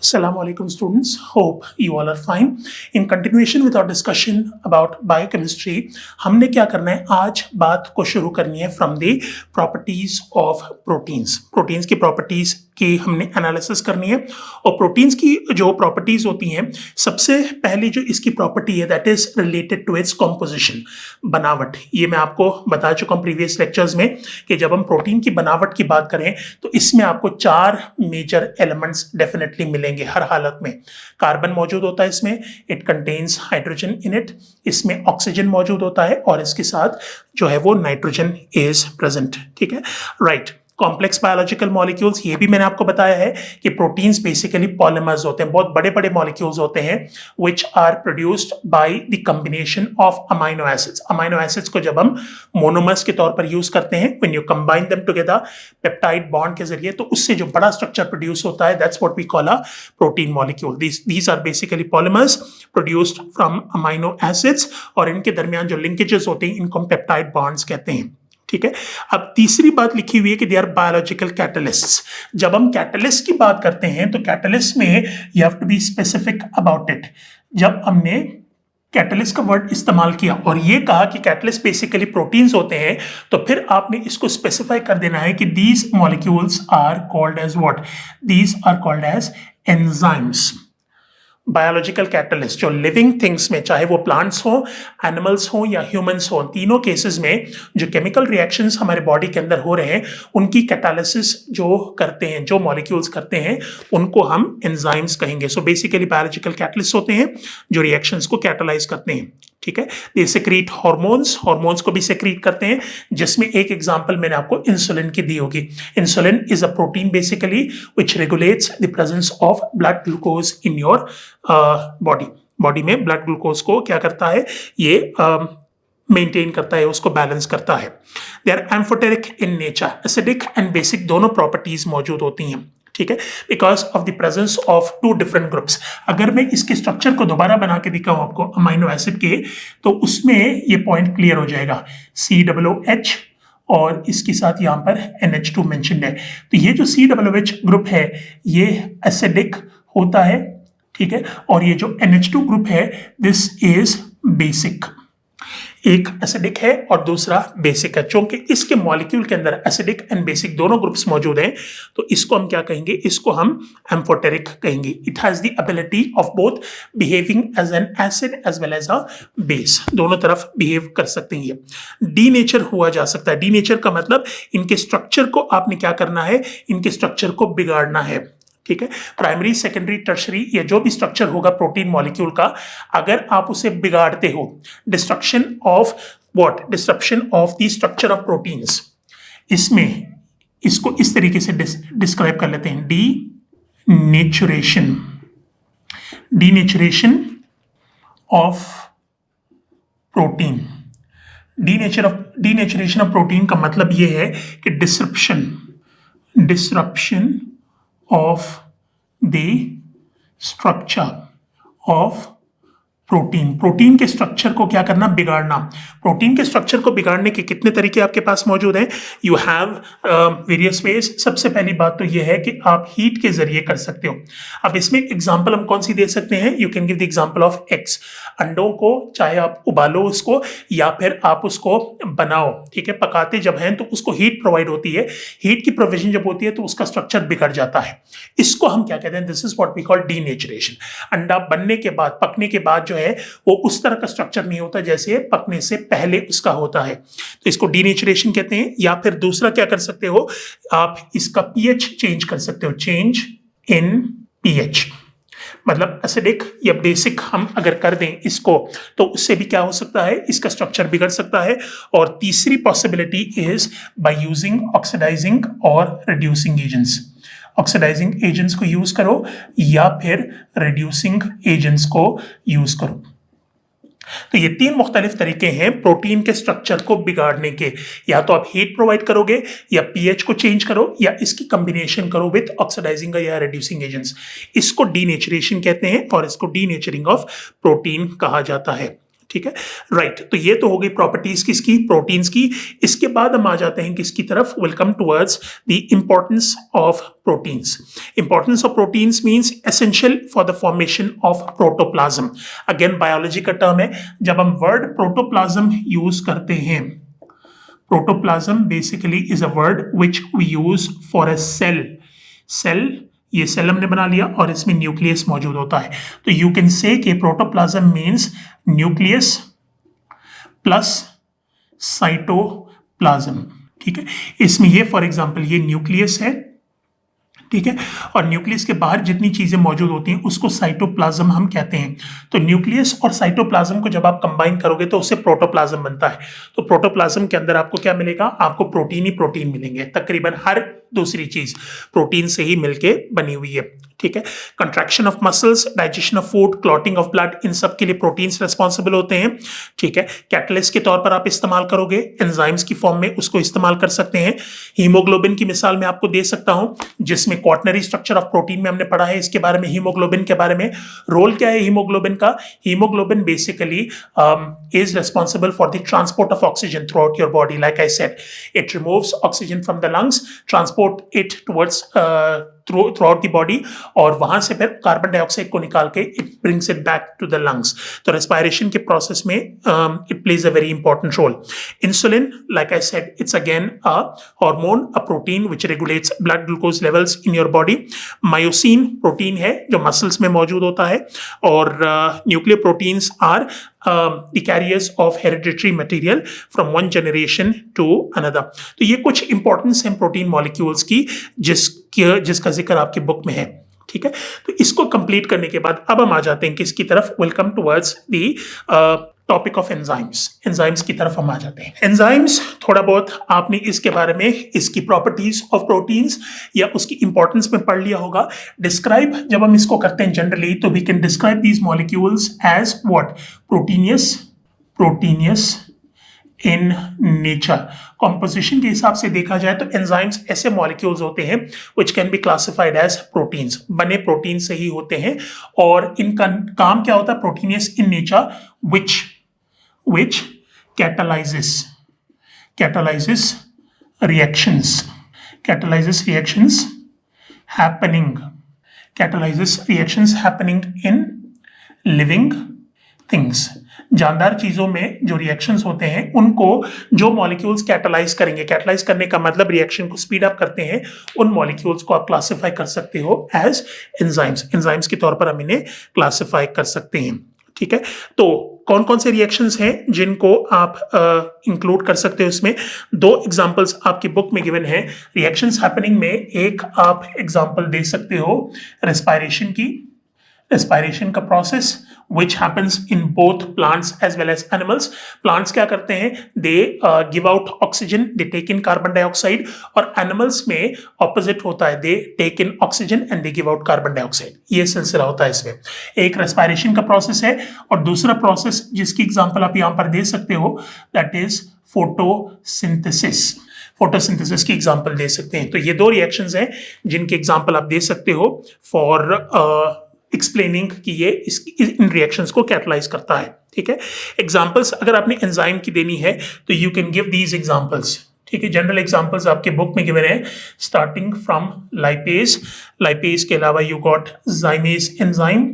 Assalamu alaikum students, hope you all are fine. In continuation with our discussion about biochemistry, हमने क्या करना है, आज बात को शुरू करनी है from the properties of proteins. Proteins की properties की हमने एनालिसिस करनी है और प्रोटीन्स की जो प्रॉपर्टीज होती हैं, सबसे पहली जो इसकी प्रॉपर्टी है that is related to its composition, बनावट. ये मैं आपको बता चुका हूँ प्रीवियस लेक्चर्स में कि जब हम प्रोटीन की बनावट की बात करें तो इसमें आपको 4 मेजर एलिमेंट्स डेफिनेटली मिलेंगे हर हालत में. कार्बन मौजूद होता है इसमें, it contains hydrogen in it, इसमें ऑक्सीजन मौजूद होता है और इसके साथ जो है वो नाइट्रोजन इज प्रेजेंट. ठीक है, राइट. कॉम्प्लेक्स बायोलॉजिकल मॉलिक्यूल्स, ये भी मैंने आपको बताया है कि प्रोटीन्स बेसिकली पॉलीमर्स होते हैं, बहुत बड़े बड़े मॉलिक्यूल्स होते हैं which are produced by the combination of amino acids. Amino acids को जब हम मोनोमर्स के तौर पर यूज करते हैं, when you combine them together peptide bond के जरिए, तो उससे जो बड़ा स्ट्रक्चर प्रोड्यूस होता है that's what we call a protein molecule. These are basically polymers produced from amino acids और इनके दरमियान जो लिंकेजेस होते हैं इनको हम पेप्टाइड बॉन्ड्स कहते हैं. ठीक है, अब तीसरी बात लिखी हुई है कि दे आर बायोलॉजिकल कैटलिस्ट्स. जब हम कैटलिस्ट की बात करते हैं तो कैटलिस्ट में you have to be specific about it. जब हमने कैटलिस्ट का वर्ड इस्तेमाल किया और ये कहा कि कैटलिस्ट बेसिकली प्रोटीन्स होते हैं, तो फिर आपने इसको स्पेसिफाई कर देना है कि these molecules are called as what, these are called as enzymes. Biological catalyst जो लिविंग थिंग्स में, चाहे वो प्लांट्स हो, एनिमल्स हो या ह्यूमंस हो, तीनों केसेस में जो केमिकल रिएक्शंस हमारे बॉडी के अंदर हो रहे हैं उनकी कैटालिसिस जो करते हैं, जो मॉलिक्यूल्स करते हैं, उनको हम एंजाइम्स कहेंगे. सो बेसिकली बायोलॉजिकल कैटलिस्ट होते हैं जो रिएक्शंस को कैटालाइज करते हैं. ठीक है, ये सेक्रीट हॉर्मोन्स को भी सेक्रीट करते हैं, जिसमें एक एग्जांपल मैंने आपको इंसुलिन की दी होगी. Insulin is a protein basically which regulates the presence of blood glucose in your body में ब्लड ग्लूकोज को क्या करता है, ये मेंटेन करता है, उसको बैलेंस करता है. They are amphoteric in nature, acidic and basic दोनों प्रॉपर्टीज मौजूद होती हैं. ठीक है, because of the presence of 2 different groups. अगर मैं इसके स्ट्रक्चर को दोबारा बना के दिखाऊं आपको अमाइनो एसिड के, तो उसमें ये पॉइंट क्लियर हो जाएगा. COOH और इसके साथ यहाँ पर NH2 मेंशन्ड है. तो ये जो COOH ग्रुप है ये एसिडिक होता है. ठीक है, और ये जो NH2 ग्रुप है दिस इज बेसिक. एक एसिडिक है और दूसरा बेसिक है. चूंकि इसके मॉलिक्यूल के अंदर एसिडिक एंड बेसिक दोनों ग्रुप्स मौजूद हैं, तो इसको हम क्या कहेंगे, इसको हम एम्फोटेरिक कहेंगे. It has the ability of both behaving as an acid as well as a base, दोनों तरफ बिहेव कर सकते हैं. ये डीनेचर हुआ जा सकता है. डीनेचर का मतलब इनके स्ट्रक्चर को आपने क्या करना है, इनके स्ट्रक्चर को बिगाड़ना है. ठीक है, प्राइमरी, सेकेंडरी, टर्शरी, या जो भी स्ट्रक्चर होगा प्रोटीन मॉलिक्यूल का, अगर आप उसे बिगाड़ते हो, destruction of what, disruption of the structure of proteins, इसमें इसको इस तरीके से डिस्क्राइब कर लेते हैं, denaturation of protein. Denaturation of protein का मतलब यह है कि disruption of the structure of protein के स्ट्रक्चर को क्या करना, बिगाड़ना. प्रोटीन के स्ट्रक्चर को बिगाड़ने के कितने तरीके आपके पास मौजूद हैं, यू हैव वेरियस वेज. सबसे पहली बात तो यह है कि आप हीट के जरिए कर सकते हो. अब इसमें एग्जांपल हम कौन सी दे सकते हैं, you can give the example of eggs. अंडों को चाहे आप उबालो उसको या फिर आप उसको बनाओ. ठीक है, पकाते जब हैं तो उसको हीट प्रोवाइड होती है. हीट की प्रोविजन जब होती है तो उसका स्ट्रक्चर बिगड़ जाता है. इसको हम क्या कहते हैं, this is what we call denaturation. अंडा बनने के बाद, पकने के बाद जो है वो उस तरह का स्ट्रक्चर नहीं होता जैसे पकने से पहले उसका होता है, तो इसको डीनेचरेशन कहते हैं. या फिर दूसरा क्या कर सकते हो, आप इसका पीएच चेंज कर सकते हो, चेंज इन पीएच. मतलब एसिडिक या बेसिक हम अगर कर दें इसको, तो उससे भी क्या हो सकता है, इसका स्ट्रक्चर बिगड़ सकता है. और तीसरी possibility is by using oxidising और रिड्यूसिंग एजेंट्स. ऑक्सीडाइजिंग एजेंट्स को यूज करो या फिर रिड्यूसिंग एजेंट्स को यूज करो. तो ये 3 मुख्तलिफ तरीके हैं प्रोटीन के स्ट्रक्चर को बिगाड़ने के. या तो आप हीट प्रोवाइड करोगे, या पीएच को चेंज करो, या इसकी कॉम्बिनेशन करो विथ ऑक्सीडाइजिंग या रिड्यूसिंग एजेंट्स. इसको डीनेचरेशन कहते हैं और इसको डीनेचरिंग ऑफ प्रोटीन कहा जाता है. ठीक है, राइट। तो ये तो हो गई प्रॉपर्टीज किसकी, प्रोटीन्स की। इसके बाद हम आ जाते हैं किसकी तरफ, will come towards the importance of proteins. Importance of proteins means essential for the formation of protoplasm. Again biology का टर्म है। जब हम वर्ड प्रोटोप्लाज्म यूज करते हैं, protoplasm basically is a word which we use for a cell. Cell, ये cell हमने बना लिया और इसमें न्यूक्लियस मौजूद होता है। तो यू कैन से कि protoplasm means nucleus plus cytoplasm. ठीक है, इसमें ये फॉर एग्जांपल ये न्यूक्लियस है, ठीक है, और न्यूक्लियस के बाहर जितनी चीजें मौजूद होती हैं उसको साइटोप्लाज्म हम कहते हैं। तो न्यूक्लियस और साइटोप्लाज्म को जब आप कंबाइन करोगे तो उससे प्रोटोप्लाज्म बनता है। तो प्रोटोप्लाज्म के अंदर आपको क्या मिलेगा, आपको प्रोटीन ही प्रोटीन मिलेंगे। तकरीबन हर दूसरी चीज प्रोटीन से ही मिलके बनी हुई है। ठीक है, contraction of muscles, digestion of food, clotting of blood, इन सब के लिए प्रोटीन्स रिस्पॉन्सिबल होते हैं। ठीक है, कैटलिस्ट के तौर पर आप इस्तेमाल करोगे, एंजाइम्स की फॉर्म में उसको इस्तेमाल कर सकते हैं। हीमोग्लोबिन की मिसाल मैं आपको दे सकता हूं, जिसमें क्वाटरनरी स्ट्रक्चर ऑफ प्रोटीन में हमने पढ़ा है इसके बारे में, हीमोग्लोबिन के बारे में। रोल क्या है हीमोग्लोबिन का, haemoglobin basically is responsible for the transport of oxygen throughout your body. Like I said, it removes oxygen from the lungs, transport it towards throughout the body, और वहां से फिर कार्बन डाइऑक्साइड को निकाल के it brings it back to the lungs. तो respiration के process में it plays a very important role. Insulin, like I said, it's again a hormone, a protein which regulates blood glucose levels in your body. Myosin protein है जो muscles में मौजूद होता है, और nuclear proteins are the carriers of hereditary material from one generation to another. तो ये कुछ इंपॉर्टेंस है प्रोटीन मॉलिक्यूल्स की जिसका जिक्र आपकी बुक में है। ठीक है, तो इसको कंप्लीट करने के बाद अब हम आ जाते हैं किसकी तरफ, welcome towards the topic of enzymes. Enzymes की तरफ हम आ जाते हैं। एंजाइम्स थोड़ा बहुत आपने इसके बारे में, इसकी प्रॉपर्टीज ऑफ प्रोटीन्स या उसकी इंपॉर्टेंस में पढ़ लिया होगा। डिस्क्राइब जब हम इसको करते हैं जनरली, तो we can describe these molecules as what, proteinaceous, proteinaceous in nature. Composition के हिसाब से देखा जाए तो एंजाइम्स ऐसे मॉलिक्यूल्स होते हैं which can be classified as proteins, बने प्रोटीन से ही होते हैं, और इनका काम क्या होता है, proteinaceous in nature, which catalyzes reactions happening in living things. जानदार चीजों में जो रिएक्शंस होते हैं उनको जो मॉलिक्यूल्स कैटलाइज करेंगे, कैटलाइज करने का मतलब रिएक्शन को स्पीड अप करते हैं, उन मॉलिक्यूल्स को आप क्लासिफाई कर सकते हो एज एंजाइम्स। एंजाइम्स के तौर पर हम इन्हें क्लासिफाई कर सकते हैं। ठीक है, तो कौन कौन से रिएक्शंस हैं जिनको आप इंक्लूड कर सकते हो इसमें, दो एग्जांपल्स आपकी बुक में गिवन है रिएक्शंस हैपनिंग में। एक आप एग्जांपल दे सकते हो रेस्पिरेशन की, रेस्पिरेशन का process which happens in both plants as well as animals. Plants क्या करते हैं, they give out oxygen, they take in carbon dioxide, और animals में opposite होता है, they take in oxygen and they give out carbon dioxide. ये सिलसिला होता है इसमें। एक respiration का प्रोसेस है, और दूसरा प्रोसेस जिसकी एग्जांपल आप यहाँ पर दे सकते हो that is photosynthesis. फोटोसिंथेसिस की एग्जांपल दे सकते हैं। तो ये दो रिएक्शंस हैं जिनके एग्जांपल आप दे सकते हो फॉर एक्सप्लेनिंग कि ये इन रिएक्शंस को कैटलाइज करता है। ठीक है, एग्जांपल्स अगर आपने एंजाइम की देनी है तो you can give these examples. ठीक है, जनरल एग्जांपल्स आपके बुक में गिवन है, स्टार्टिंग फ्रॉम लाइपेज, लाइपेज के अलावा यू गॉट जाइमेज एंजाइम।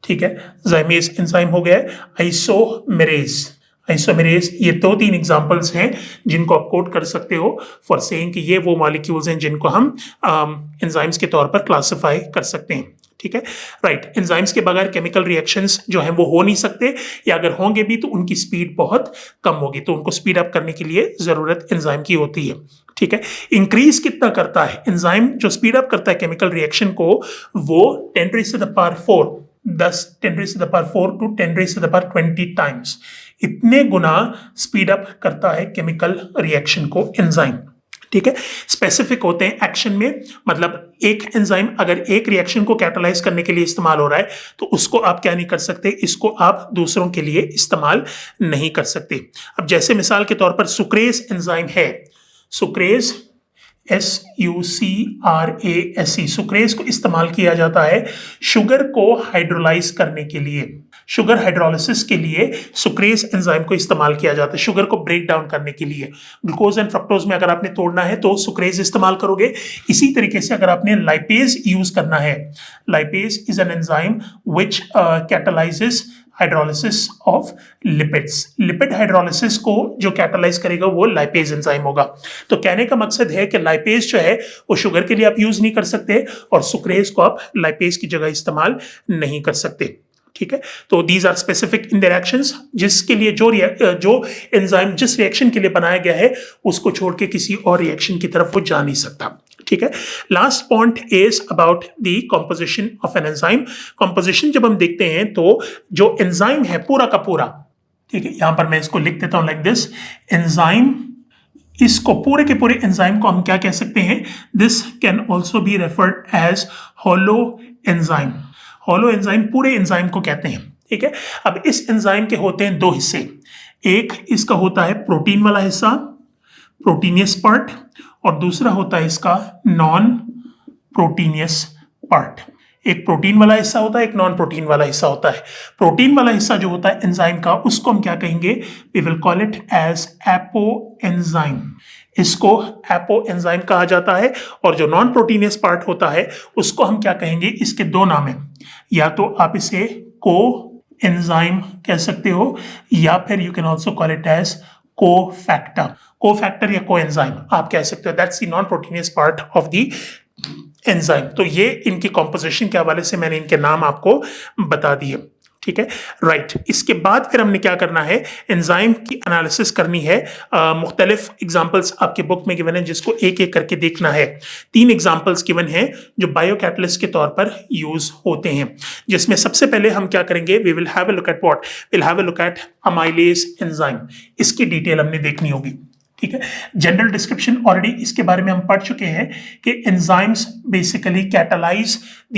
ठीक है, जाइमेज एंजाइम हो गया, आइसोमेरेज, आइसोमेरेज, ये दो तीन एग्जांपल्स हैं जिनको आप कोट कर सकते हो फॉर सेइंग कि ये वो मॉलिक्यूल्स हैं जिनको हम एंजाइम्स के तौर पर क्लासिफाई कर सकते हैं। ठीक है, राइट। एंजाइम्स के बगैर केमिकल रिएक्शंस जो हैं वो हो नहीं सकते, या अगर होंगे भी तो उनकी स्पीड बहुत कम होगी, तो उनको स्पीड अप करने के लिए जरूरत एंजाइम की होती है। ठीक है, इंक्रीज कितना करता है एंजाइम, जो स्पीड अप करता है केमिकल रिएक्शन को, वो 10 to the power 4, 10 to the power 4 to 10 to the power 20 times, इतने गुना स्पीड अप करता है केमिकल रिएक्शन को एंजाइम। ठीक है, स्पेसिफिक होते हैं एक्शन में, मतलब एक एंजाइम अगर एक रिएक्शन को कैटलाइज करने के लिए इस्तेमाल हो रहा है तो उसको आप क्या नहीं कर सकते, इसको आप दूसरों के लिए इस्तेमाल नहीं कर सकते। अब जैसे मिसाल के तौर पर सुक्रेज एंजाइम है, सुक्रेज SUCRASE, सुक्रेज को इस्तेमाल किया जाता है शुगर को हाइड्रोलाइज करने के लिए। शुगर हाइड्रोलिसिस के लिए सुक्रेज एंजाइम को इस्तेमाल किया जाता है, शुगर को ब्रेक डाउन करने के लिए। ग्लूकोज एंड फ्रक्टोज में अगर आपने तोड़ना है तो सुक्रेज इस्तेमाल करोगे। इसी तरीके से अगर आपने लाइपेज यूज करना है, lipase is an enzyme which catalyses hydrolysis of lipids. Lipid hydrolysis को जो कैटालाइज करेगा वो लाइपेज एंजाइम होगा। तो कहने का मकसद है कि लाइपेज जो है वो शुगर के लिए आप यूज नहीं कर सकते और सुक्रेज को आप लाइपेज की जगह इस्तेमाल नहीं कर सकते। ठीक है, तो these are specific in their actions, जिसके लिए जो एंजाइम जिस रिएक्शन के लिए बनाया गया है उसको छोड़ के किसी और रिएक्शन की तरफ वो जा नहीं सकता। ठीक है, last point is about the composition of an enzyme. Composition जब हम देखते हैं तो जो एंजाइम है पूरा का पूरा, ठीक है, यहां पर मैं इसको लिख देता हूं लाइक दिस, एंजाइम, इसको पूरे के पूरे एंजाइम को हम क्या कह सकते हैं, this can also be referred as holoenzyme. Holoenzyme पूरे एंजाइम को कहते हैं। ठीक है, अब इस एंजाइम के होते हैं दो हिस्से, एक इसका होता है प्रोटीन वाला हिस्सा, प्रोटीनियस पार्ट, और दूसरा होता है इसका नॉन प्रोटीनियस पार्ट। एक प्रोटीन वाला हिस्सा होता है, एक नॉन प्रोटीन वाला हिस्सा होता है। प्रोटीन वाला हिस्सा जो होता है एंजाइम का, उसको हम क्या कहेंगे, we will call it as apoenzyme. इसको एपो एंजाइम कहा जाता है। और जो नॉन प्रोटीनियस पार्ट होता है उसको हम क्या कहेंगे, इसके दो नाम हैं, या तो आप इसे को एंजाइम कह सकते हो या फिर you can also call it as cofactor. Cofactor या को एंजाइम आप कह सकते हो, that's the non proteinaceous part of the enzyme. तो ये इनकी कॉम्पोजिशन के हवाले से मैंने इनके नाम आपको बता दिए। ठीक है, राइट। इसके बाद फिर हमने क्या करना है, एंजाइम की एनालिसिस करनी है। मुख्तलिफ एग्जाम्पल्स आपके बुक में गिवन है जिसको एक एक करके देखना है। 3 एग्जाम्पल्स गिवन हैं जो बायो कैटलिस्ट के तौर पर यूज होते हैं, जिसमें सबसे पहले हम क्या करेंगे, we will have a look at what, will have a look at amylase enzyme. इसकी डिटेल हमने देखनी होगी। ठीक है, जनरल डिस्क्रिप्शन ऑलरेडी इसके बारे में हम पढ़ चुके हैं कि enzymes basically catalyse the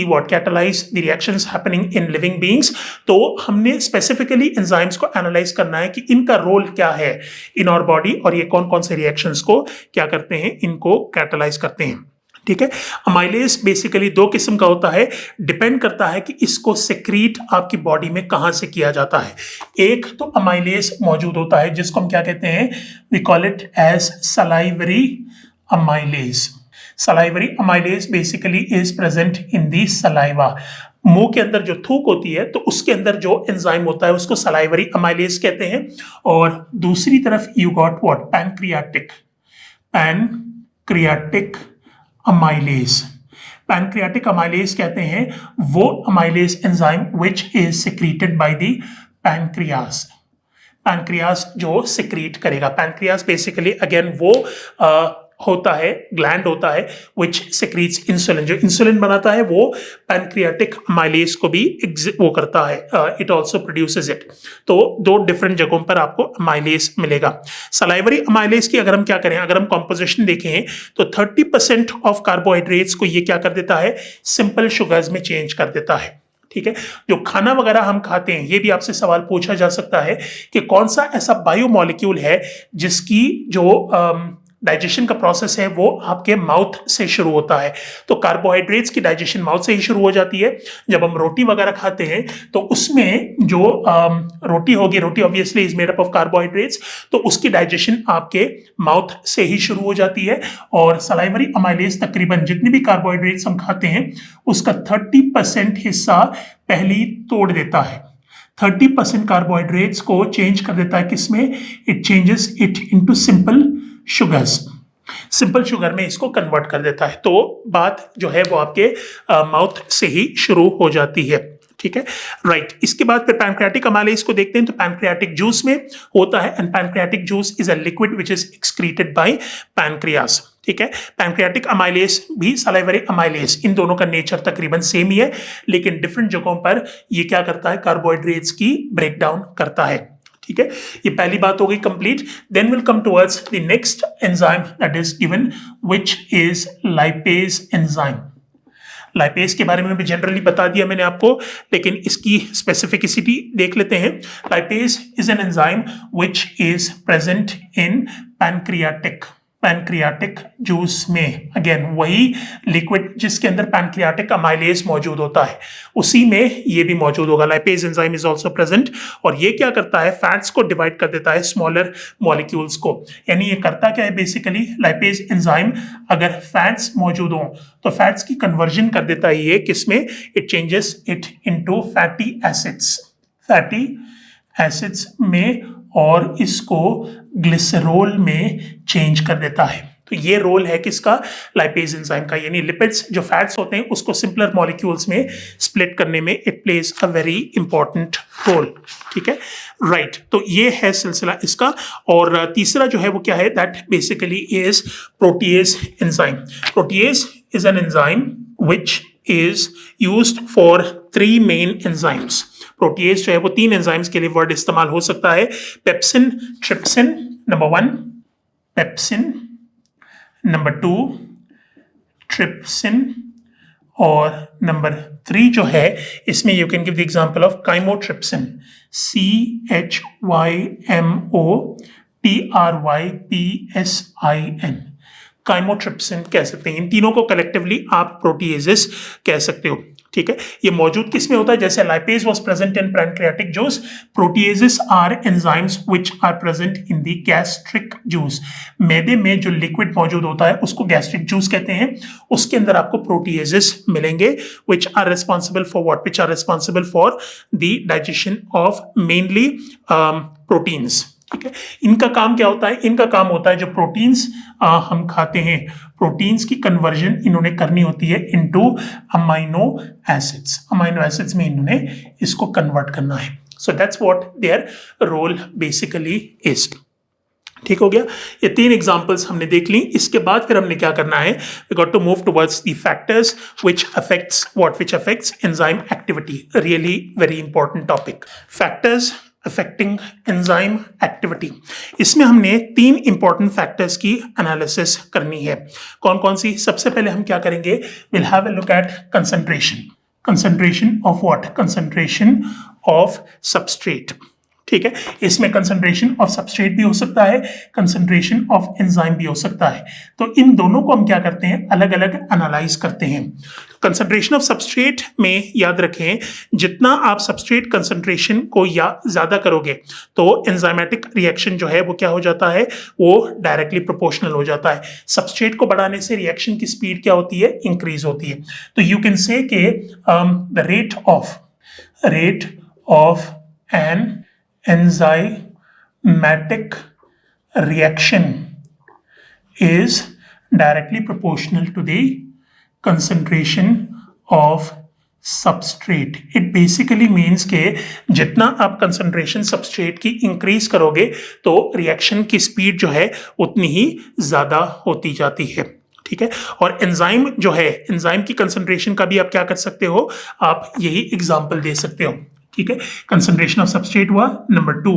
reactions happening in living beings. तो हमने स्पेसिफिकली एंजाइम्स को एनालाइज करना है कि इनका रोल क्या है इन आवर बॉडी और ये कौन कौन से रिएक्शंस को क्या करते हैं, इनको कैटालाइज करते हैं। ठीक है, अमाइलेज बेसिकली 2 किस्म का होता है, डिपेंड करता है कि इसको सेक्रीट आपकी बॉडी में कहां से किया जाता है। एक तो अमाइलेज मौजूद होता है जिसको हम क्या कहते हैं, we call it as salivary amylase. Salivary amylase basically is present in the saliva. मुंह के अंदर जो थूक होती है तो उसके अंदर जो एंजाइम होता है उसको सलाइवरी अमाइलेज कहते हैं। और दूसरी तरफ you got what, pancreatic amylase. Pancreatic amylase कहते हैं वो amylase enzyme which is secreted by the pancreas. Pancreas जो सिक्रीट करेगा, पैनक्रियास बेसिकली अगेन वो होता है, ग्लैंड होता है which secretes इंसुलिन। जो इंसुलिन बनाता है वो पैनक्रियाटिक अमाइलेज को भी वो करता है, इट ऑल्सो प्रोड्यूसेस इट। तो 2 डिफरेंट जगहों पर आपको अमाइलेज मिलेगा। सलाइवरी अमाइलेज की अगर हम क्या करें, अगर हम कॉम्पोजिशन देखें तो 30% ऑफ कार्बोहाइड्रेट्स को ये क्या कर देता है, सिंपल शुगर्स में चेंज कर देता है। ठीक है, जो खाना वगैरह हम खाते हैं, ये भी आपसे सवाल पूछा जा सकता है कि कौन सा ऐसा बायोमॉलिक्यूल है जिसकी जो डाइजेशन का प्रोसेस है वो आपके माउथ से शुरू होता है। तो कार्बोहाइड्रेट्स की डाइजेशन माउथ से ही शुरू हो जाती है। जब हम रोटी वगैरह खाते हैं तो उसमें जो रोटी होगी, रोटी obviously is made up of carbohydrates, तो उसकी डाइजेशन आपके माउथ से ही शुरू हो जाती है। और सलाइवरी अमाइलेज तकरीबन जितनी भी कार्बोहाइड्रेट्स हम खाते हैं उसका 30% हिस्सा पहले ही तोड़ देता है। 30% कार्बोहाइड्रेट्स को चेंज कर देता है किसमें, it changes it into simple sugars, simple sugar में इसको कन्वर्ट कर देता है। तो बात जो है वो आपके माउथ से ही शुरू हो जाती है। ठीक है, राइट। इसके बाद फिर पैनक्रियाटिक अमाइलेज को देखते हैं। तो पैनक्रियाटिक जूस में होता है, and pancreatic juice is a liquid which is excreted by pancreas. ठीक है, पैनक्रियाटिक अमाइलेज भी सलाइवरी अमाइलेज, इन दोनों का नेचर तकरीबन सेम ही है, लेकिन डिफरेंट जगहों पर ये क्या करता है, कार्बोहाइड्रेट्स की ब्रेकडाउन करता है। ठीक है, ये पहली बात हो गई complete. Then will come towards the next enzyme that is given which is lipase enzyme. Lipase के बारे में भी जनरली बता दिया मैंने आपको, लेकिन इसकी स्पेसिफिसिटी देख लेते हैं। Lipase is an enzyme which is present in pancreatic pancreatic juice में, अगेन वही लिक्विड जिसके अंदर पैनक्रियाटिक अमाइलेज मौजूद होता है उसी में ये भी मौजूद होगा। Lipase enzyme is also present, और ये क्या करता है, फैट्स को डिवाइड कर देता है स्मॉलर मॉलिक्यूल्स को। यानी ये करता क्या है बेसिकली, लाइपेज एंजाइम अगर फैट्स मौजूद हो तो फैट्स की कन्वर्जन कर देता है ये किसमें, it changes it into fatty acids में, और इसको ग्लिसरॉल में चेंज कर देता है। तो ये रोल है किसका, लाइपेज एंजाइम का। यानी लिपिड्स जो फैट्स होते हैं उसको सिंपलर मॉलिक्यूल्स में स्प्लिट करने में it plays a very important role. ठीक है, राइट। तो ये है सिलसिला इसका। और तीसरा जो है वो क्या है, that basically is protease enzyme. Protease is an enzyme which is used for 3 main enzymes. Protease जो है वो 3 एंजाइम्स के लिए वर्ड इस्तेमाल हो सकता है, pepsin, trypsin, number 1 pepsin, number 2 trypsin, और नंबर 3 जो है इसमें you can give the example of chymotrypsin, CHYMOTRYPSIN, chymotrypsin कह सकते हैं। इन तीनों को कलेक्टिवली आप प्रोटीएजेस कह सकते हो। ठीक है, ये मौजूद किसमें होता है, जैसे lipase was present in pancreatic juice, proteases are enzymes which are present in the gastric juice. मैदे में जो लिक्विड मौजूद होता है उसको गैस्ट्रिक जूस कहते हैं, उसके अंदर आपको प्रोटीएजेस मिलेंगे which are responsible for what, which are responsible for the digestion of mainly proteins. ठीक है, इनका काम क्या होता है, इनका काम होता है जो प्रोटीन्स हम खाते हैं, प्रोटीन्स की कन्वर्जन इन्होंने करनी होती है into amino acids. Amino acids में इन्होंने इसको कन्वर्ट करना है। So that's what their role basically is. ठीक हो गया, ये 3 एग्जांपल्स हमने देख ली। इसके बाद फिर हमने क्या करना है, we got to move towards the factors which affects what, which affects enzyme activity. Really very important topic, factors affecting enzyme activity. इसमें हमने 3 इंपॉर्टेंट फैक्टर्स की एनालिसिस करनी है। कौन कौन सी, सबसे पहले हम क्या करेंगे, will have a look eight concentration of what, concentration of substrate. ठीक है, इसमें कंसंट्रेशन ऑफ सबस्ट्रेट भी हो सकता है, कंसंट्रेशन ऑफ एंजाइम भी हो सकता है। तो इन दोनों को हम क्या करते हैं, अलग अलग एनालाइज करते हैं। कंसंट्रेशन ऑफ सबस्ट्रेट में याद रखें, जितना आप सबस्ट्रेट कंसंट्रेशन को या ज्यादा करोगे तो एंजाइमेटिक रिएक्शन जो है वो क्या हो जाता है, वो डायरेक्टली प्रोपोर्शनल हो जाता है। सबस्ट्रेट को बढ़ाने से रिएक्शन की स्पीड क्या होती है, इंक्रीज होती है। तो यू कैन से के the rate of an enzymatic reaction is directly proportional to the concentration of substrate. It basically means के जितना आप concentration substrate की increase करोगे तो reaction की speed जो है उतनी ही ज़्यादा होती जाती है। ठीक है, और एंजाइम जो है, एंजाइम की कंसंट्रेशन का भी आप क्या कर सकते हो, आप यही एग्जांपल दे सकते हो। ठीक है, कंसंट्रेशन ऑफ सबस्ट्रेट हुआ। Number 2,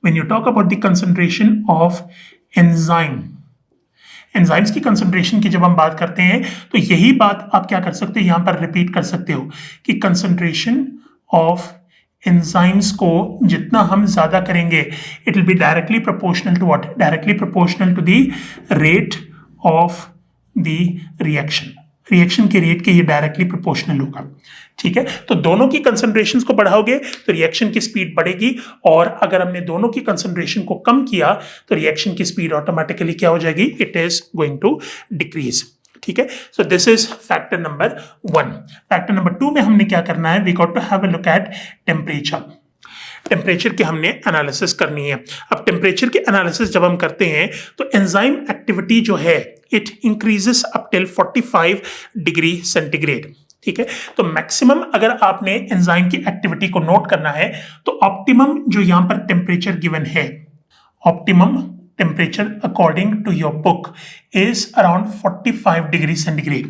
when you talk about the concentration of enzyme, enzymes की कंसंट्रेशन की जब हम बात करते हैं तो यही बात आप क्या कर सकते हो, यहां पर रिपीट कर सकते हो कि कंसंट्रेशन ऑफ एंजाइम्स को जितना हम ज्यादा करेंगे it will be directly proportional to what, directly proportional to the rate of the reaction के रेट के ये डायरेक्टली प्रोपोर्शनल होगा। ठीक है, तो दोनों की कंसंट्रेशंस को बढ़ाओगे तो रिएक्शन की स्पीड बढ़ेगी, और अगर हमने दोनों की कंसंट्रेशन को कम किया तो रिएक्शन की स्पीड ऑटोमेटिकली क्या हो जाएगी, it is going to decrease. ठीक है, so this is factor number 1। Factor number 2 में हमने क्या करना है, we got to have a look at temperature की हमने एनालिसिस करनी है। अब टेम्परेचर की एनालिसिस जब हम करते हैं तो एंजाइम एक्टिविटी जो है it increases up till 45 degree centigrade. ठीक है, तो मैक्सिमम अगर आपने एंजाइम की एक्टिविटी को नोट करना है तो ऑप्टिमम जो यहां पर टेम्परेचर गिवन है, optimum temperature according to your book is around 45 degree centigrade.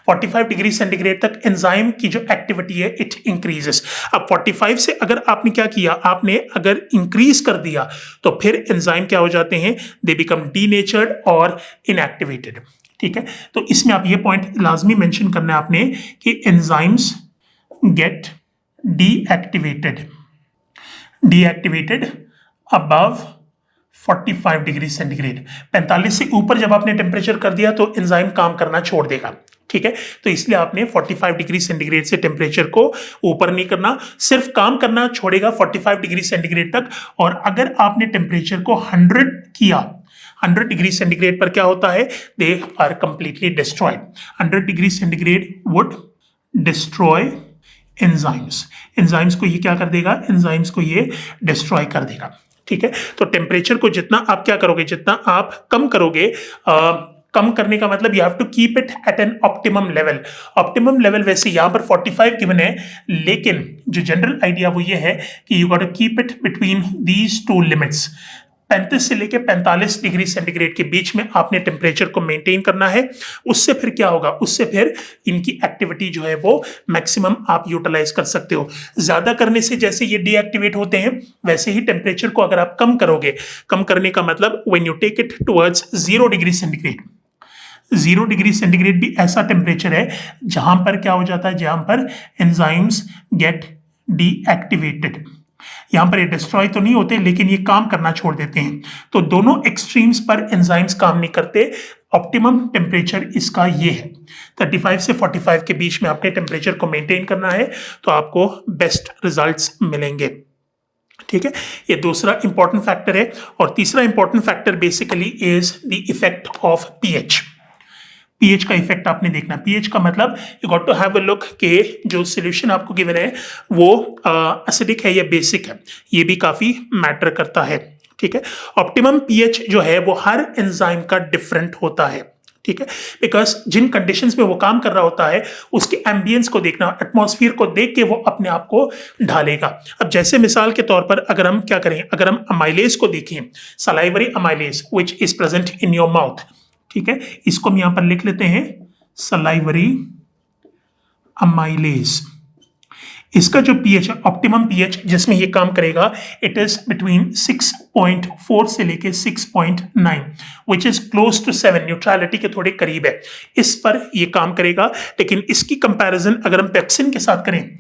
45 degree centigrade तक एंजाइम की जो एक्टिविटी है इट इंक्रीजेस। अब 45 से अगर आपने क्या किया, आपने अगर इंक्रीज कर दिया तो फिर एंजाइम क्या हो जाते हैं, दे बिकम डीनेचर्ड और इनएक्टिवेटेड। ठीक है, तो इसमें आप ये पॉइंट लाजमी मेंशन करना है आपने कि enzymes get deactivated above 45 degree centigrade. 45 से ऊपर जब आपने टेम्परेचर कर दिया तो एंजाइम काम करना छोड़ देगा, ठीक है। तो इसलिए आपने 45 डिग्री सेंटीग्रेड से टेम्परेचर को ऊपर नहीं करना, सिर्फ काम करना छोड़ेगा 45 डिग्री सेंटीग्रेड तक। और अगर आपने टेम्परेचर को 100 किया, 100 डिग्री सेंटीग्रेड पर क्या होता है, they are completely destroyed. 100 degree centigrade would destroy enzymes को ये क्या कर देगा, एंजाइम्स को ये डिस्ट्रॉय कर देगा, ठीक है। तो टेम्परेचर को जितना आप क्या करोगे, जितना आप कम करोगे, कम करने का मतलब you have to keep it at an optimum level. Optimum level वैसे यहाँ पर 45 गिवन है, लेकिन जो जनरल आइडिया वो ये है कि you got to keep it between these two limits. 35 से लेके 45 डिग्री सेंटीग्रेड के बीच में आपने टेम्परेचर को मेंटेन करना है। उससे फिर क्या होगा, उससे फिर इनकी एक्टिविटी जो है वो मैक्सिमम आप यूटिलाइज कर सकते हो। ज्यादा करने से जैसे ये डीएक्टिवेट होते हैं, वैसे ही टेम्परेचर को अगर आप कम करोगे, कम करने का मतलब when you take it towards 0 degree centigrade. 0 degree centigrade भी ऐसा टेम्परेचर है जहां पर क्या हो जाता है, जहां पर एंजाइम्स गेट डीएक्टिवेटेड। यहां पर ये डिस्ट्रॉय तो नहीं होते, लेकिन ये काम करना छोड़ देते हैं। तो दोनों एक्सट्रीम्स पर एंजाइम्स काम नहीं करते। ऑप्टिमम टेम्परेचर इसका ये है, 35 से 45 के बीच में आपने टेम्परेचर को मेंटेन करना है, तो आपको बेस्ट रिजल्ट्स मिलेंगे, ठीक है। ये दूसरा इंपॉर्टेंट फैक्टर है। और तीसरा important factor basically is the effect of pH. PH का इफेक्ट आपने देखना। पीएच का मतलब you got to have a look कि जो सॉल्यूशन आपको गिवन है वो एसिडिक है या बेसिक है, ये भी काफी मैटर करता है, ठीक है। ऑप्टिमम पीएच जो है वो हर एंजाइम का डिफरेंट होता है, ठीक है, बिकॉज जिन कंडीशंस में वो काम कर रहा होता है उसके एम्बियंस को देखना, एटमॉस्फेयर को देख के वो अपने आप को ढालेगा। अब जैसे मिसाल के तौर पर अगर हम क्या करें, अगर हम अमाइलेज को देखें, salivary amylase which is present in your mouth, ठीक है, इसको हम यहां पर लिख लेते हैं सलाइवरी अमाइलेज। इसका जो पीएच है, ऑप्टिमम पीएच जिसमें ये काम करेगा, इट इज बिटवीन 6.4 से लेके 6.9 which is close to 7, neutrality के थोड़े करीब है, इस पर ये काम करेगा। लेकिन इसकी कंपैरिजन अगर हम पेप्सिन के साथ करें,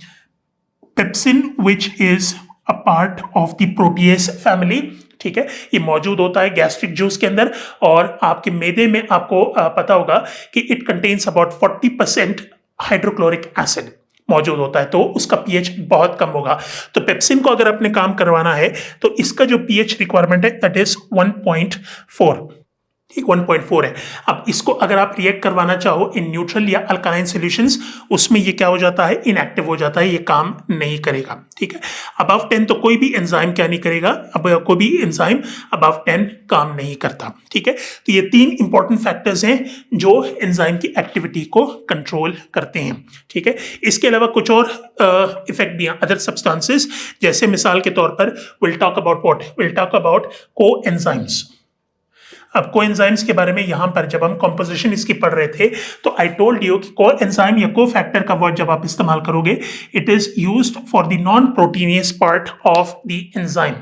pepsin which is a part of the protease family, ठीक है, ये मौजूद होता है गैस्ट्रिक जूस के अंदर, और आपके मैदे में आपको पता होगा कि it contains about 40% hydrochloric acid मौजूद होता है, तो उसका पीएच बहुत कम होगा। तो पेप्सिन को अगर आपने काम करवाना है तो इसका जो पीएच रिक्वायरमेंट है दैट इज 1.4, ठीक, 1.4 है। अब इसको अगर आप रिएक्ट करवाना चाहो इन न्यूट्रल या अल्कालाइन सॉल्यूशंस, उसमें ये क्या हो जाता है, इनएक्टिव हो जाता है, ये काम नहीं करेगा, ठीक है। अबव 10 तो कोई भी एंजाइम क्या नहीं करेगा, अब कोई भी एंजाइम अबव 10 काम नहीं करता, ठीक है। तो ये 3 इंपॉर्टेंट फैक्टर्स हैं जो एंजाइम की एक्टिविटी को कंट्रोल करते हैं, ठीक है। इसके अलावा कुछ और इफेक्ट भी हैं, अदर सब्सटेंसेस, जैसे मिसाल के तौर पर विल टॉक अबाउट को एंजाइम्स। अब को एंजाइम्स के बारे में यहां पर जब हम कॉम्पोजिशन इसकी पढ़ रहे थे तो आई टोल्ड यू कि को एंजाइम या को फैक्टर का वर्ड जब आप इस्तेमाल करोगे, it is used for the non proteinaceous part of the enzyme.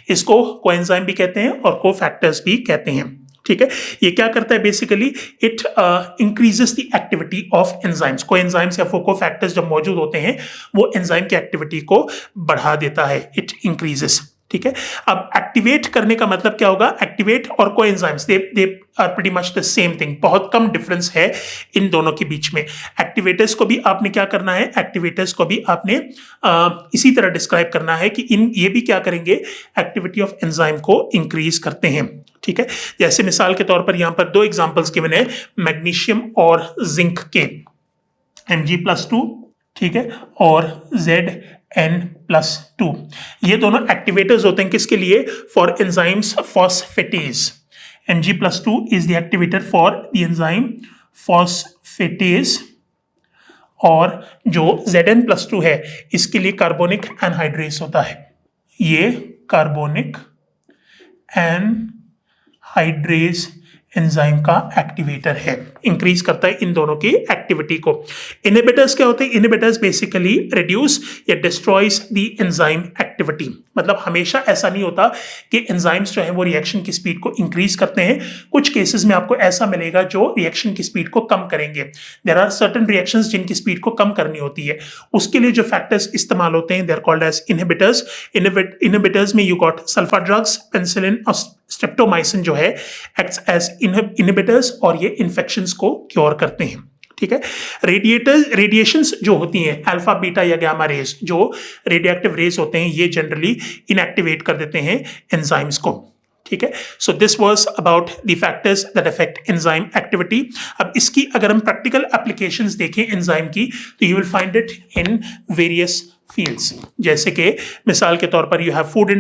इसको को एंजाइम भी कहते हैं और को फैक्टर्स भी कहते हैं, ठीक है। ये क्या करता है, basically it increases the activity of enzymes. को एंजाइम्स या को फैक्टर्स जब मौजूद होते हैं वो एंजाइम की एक्टिविटी को बढ़ा देता है, इट इंक्रीजेस, ठीक है। अब एक्टिवेट करने का मतलब क्या होगा, एक्टिवेट और को enzymes they are pretty much the same thing, बहुत कम डिफरेंस है इन दोनों के बीच में। एक्टिवेटर्स को भी आपने क्या करना है, एक्टिवेटर्स को भी आपने इसी तरह डिस्क्राइब करना है कि ये भी क्या करेंगे, एक्टिविटी ऑफ एंजाइम को इंक्रीज करते हैं, ठीक है। जैसे मिसाल के तौर पर यहां पर 2 एग्जांपल्स गिवन है, मैग्नीशियम और जिंक के, Mg+2, ठीक है, और Zn+2, ये दोनों एक्टिवेटर्स होते हैं किसके लिए, for enzymes phosphatase. Mg+2 is the activator for the enzyme phosphatase, और जो Zn+2 है इसके लिए कार्बोनिक एनहाइड्रेस होता है। ये कार्बोनिक एनहाइड्रेस एंजाइम का एक्टिवेटर है, इंक्रीज करता है इन दोनों की एक्टिविटी को। इनहिबिटर्स क्या होते हैं, इनहिबिटर्स बेसिकली रिड्यूस या डिस्ट्रॉयज द एंजाइम एक्टिविटी। मतलब हमेशा ऐसा नहीं होता कि एंजाइम्स जो है वो रिएक्शन की स्पीड को इंक्रीज करते हैं, कुछ केसेस में आपको ऐसा मिलेगा जो रिएक्शन की स्पीड को कम करेंगे। देयर आर सर्टेन रिएक्शंस जिनकी स्पीड को कम करनी होती है, उसके लिए जो फैक्टर्स इस्तेमाल होते हैं they are called as inhibitors. Inhibitors में you got sulfa drugs, penicillin streptomycin जो है एक्ट्स एज इनहिबिटर्स और ये इन्फेक्शंस को क्योर करते हैं। ठीक है, रेडिएशंस जो होती हैं अल्फा बीटा या गामा रेज, जो रेडियोएक्टिव रेज होते हैं, ये जनरली इनएक्टिवेट कर देते हैं एंजाइम्स को। ठीक है, so this was about the factors that affect enzyme activity. अब इसकी अगर हम प्रैक्टिकल एप्लीकेशंस देखें एंजाइम की, तो you will find it in various fields. जैसे कि मिसाल के तौर पर यू हैव फूड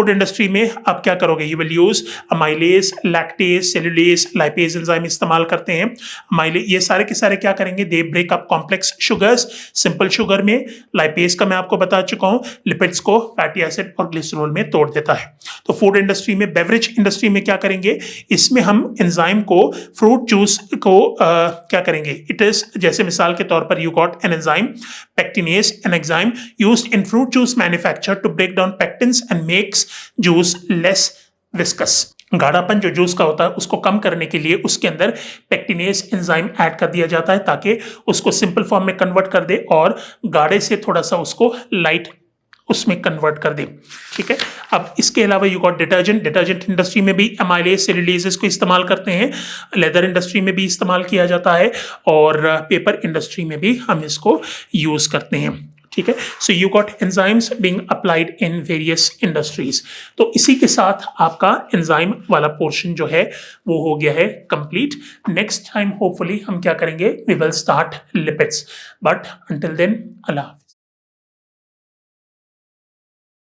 इंडस्ट्री में आप क्या करोगे, you will use amylase, lactase, cellulase, lipase enzyme इस्तेमाल करते हैं। अमाइलेज ये सारे के सारे क्या करेंगे, they break up complex sugars. Simple sugar में लाइपेज का मैं आपको बता चुका हूं, लिपिड्स को फैटी एसिड और ग्लिसरॉल में तोड़ देता है। तो फूड इंडस्ट्री में, बेवरेज इंडस्ट्री में क्या करेंगे, इसमें हम एंजाइम को फ्रूट जूस को क्या करेंगे, इट इज जैसे मिसाल के तौर पर you got an enzyme pectinase, an enzyme used in fruit juice manufacture to break down pectins and makes juice less viscous। गाढ़ापन जो जूस का होता है उसको कम करने के लिए उसके अंदर पेक्टिनेज एंजाइम ऐड कर दिया जाता है ताकि उसको सिंपल फॉर्म में कन्वर्ट कर दे और गाढ़े से थोड़ा सा उसको लाइट उसमें कन्वर्ट कर दे। ठीक है, अब इसके अलावा यू गॉट डिटर्जेंट इंडस्ट्री में भी अमाइलेज, सेलुलेजेस को इस्तेमाल करते हैं, लेदर इंडस्ट्री में भी इस्तेमाल किया जाता है और पेपर इंडस्ट्री में भी हम इसको यूज करते हैं। ठीक है, so you got enzymes being applied in various industries. तो इसी के साथ आपका एंजाइम वाला पोर्शन जो है वो हो गया है कंप्लीट। नेक्स्ट टाइम होपफुली हम क्या करेंगे, we will start lipids, but until then Allah.